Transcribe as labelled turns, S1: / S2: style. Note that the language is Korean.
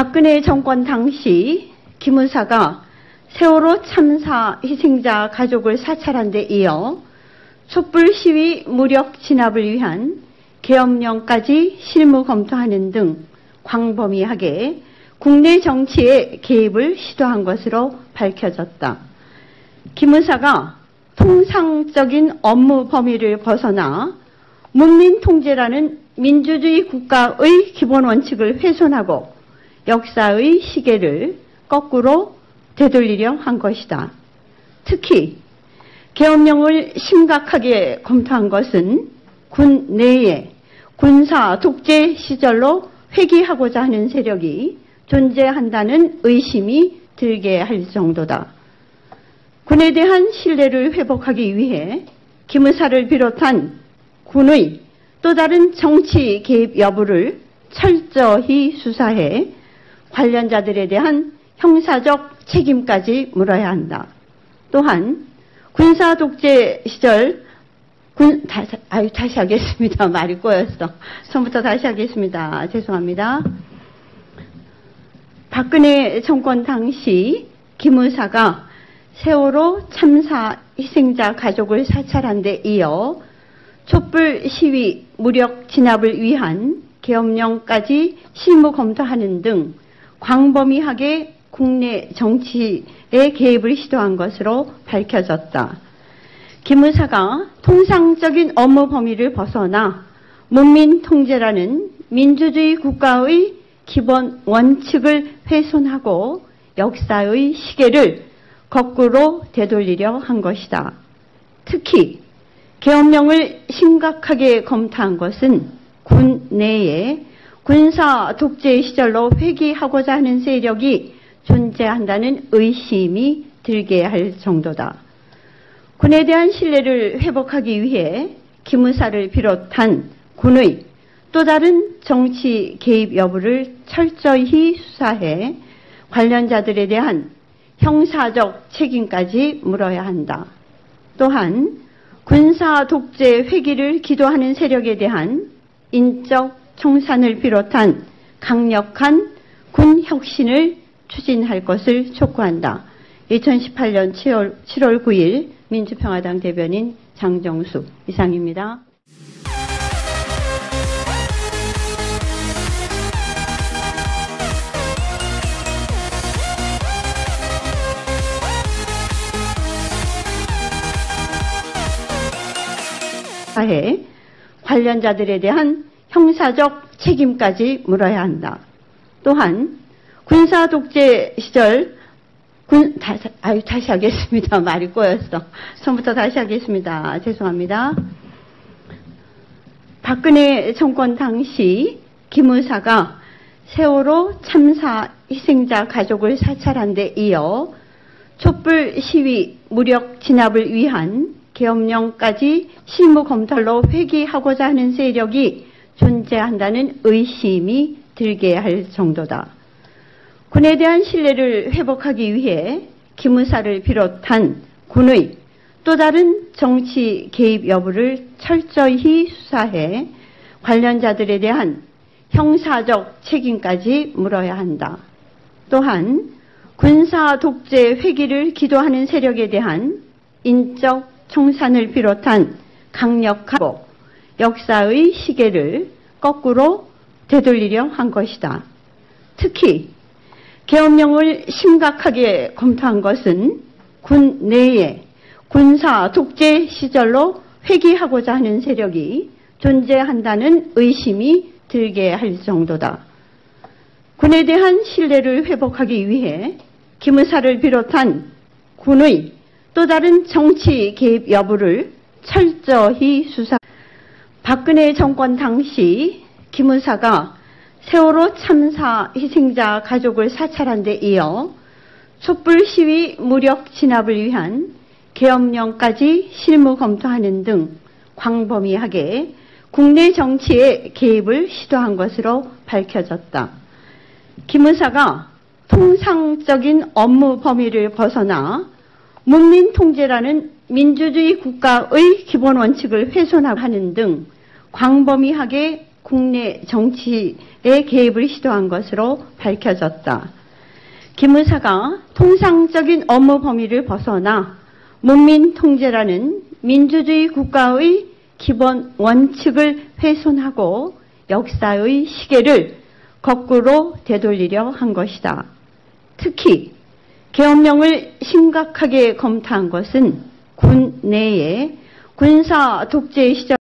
S1: 박근혜 정권 당시 기무사가 세월호 참사 희생자 가족을 사찰한 데 이어 촛불 시위 무력 진압을 위한 계엄령까지 실무 검토하는 등 광범위하게 국내 정치에 개입을 시도한 것으로 밝혀졌다. 기무사가 통상적인 업무 범위를 벗어나 문민 통제라는 민주주의 국가의 기본 원칙을 훼손하고 역사의 시계를 거꾸로 되돌리려 한 것이다. 특히 계엄령을 심각하게 검토한 것은 군 내에 군사 독재 시절로 회귀하고자 하는 세력이 존재한다는 의심이 들게 할 정도다. 군에 대한 신뢰를 회복하기 위해 기무사를 비롯한 군의 또 다른 정치 개입 여부를 철저히 수사해 관련자들에 대한 형사적 책임까지 물어야 한다. 또한 군사 독재 시절 다시 하겠습니다. 말이 꼬였어. 처음부터 다시 하겠습니다. 죄송합니다. 박근혜 정권 당시 기무사가 세월호 참사 희생자 가족을 사찰한 데 이어 촛불 시위 무력 진압을 위한 계엄령까지 실무 검토하는 등 광범위하게 국내 정치에 개입을 시도한 것으로 밝혀졌다. 기무사가 통상적인 업무 범위를 벗어나 문민 통제라는 민주주의 국가의 기본 원칙을 훼손하고 역사의 시계를 거꾸로 되돌리려 한 것이다. 특히 계엄령을 심각하게 검토한 것은 군 내에 군사 독재 시절로 회귀하고자 하는 세력이 존재한다는 의심이 들게 할 정도다. 군에 대한 신뢰를 회복하기 위해 기무사를 비롯한 군의 또 다른 정치 개입 여부를 철저히 수사해 관련자들에 대한 형사적 책임까지 물어야 한다. 또한 군사 독재 회귀를 기도하는 세력에 대한 인적 청산을 비롯한 강력한 군 혁신을 추진할 것을 촉구한다. 2018년 7월 9일 민주평화당 대변인 장정수 이상입니다. 해 관련자들에 대한 형사적 책임까지 물어야 한다. 또한 군사 독재 시절 다시 하겠습니다. 말이 꼬였어. 처음부터 다시 하겠습니다. 죄송합니다. 박근혜 정권 당시 기무사가 세월호 참사 희생자 가족을 사찰한 데 이어 촛불 시위 무력 진압을 위한 계엄령까지 실무 검토로 회귀하고자 하는 세력이 존재한다는 의심이 들게 할 정도다. 군에 대한 신뢰를 회복하기 위해 기무사를 비롯한 군의 또 다른 정치 개입 여부를 철저히 수사해 관련자들에 대한 형사적 책임까지 물어야 한다. 또한 군사 독재 회귀를 기도하는 세력에 대한 인적 청산을 비롯한 강력한 역사의 시계를 거꾸로 되돌리려 한 것이다. 특히 계엄령을 심각하게 검토한 것은 군 내에 군사 독재 시절로 회귀하고자 하는 세력이 존재한다는 의심이 들게 할 정도다. 군에 대한 신뢰를 회복하기 위해 기무사를 비롯한 군의 또 다른 정치 개입 여부를 철저히 수사. 박근혜 정권 당시 기무사가 세월호 참사 희생자 가족을 사찰한 데 이어 촛불 시위 무력 진압을 위한 계엄령까지 실무 검토하는 등 광범위하게 국내 정치에 개입을 시도한 것으로 밝혀졌다. 기무사가 통상적인 업무 범위를 벗어나 문민 통제라는 민주주의 국가의 기본 원칙을 훼손하는 등 광범위하게 국내 정치에 개입을 시도한 것으로 밝혀졌다. 김 의사가 통상적인 업무 범위를 벗어나 문민 통제라는 민주주의 국가의 기본 원칙을 훼손하고 역사의 시계를 거꾸로 되돌리려 한 것이다. 특히 계엄령을 심각하게 검토한 것은 군 내에 군사 독재 시절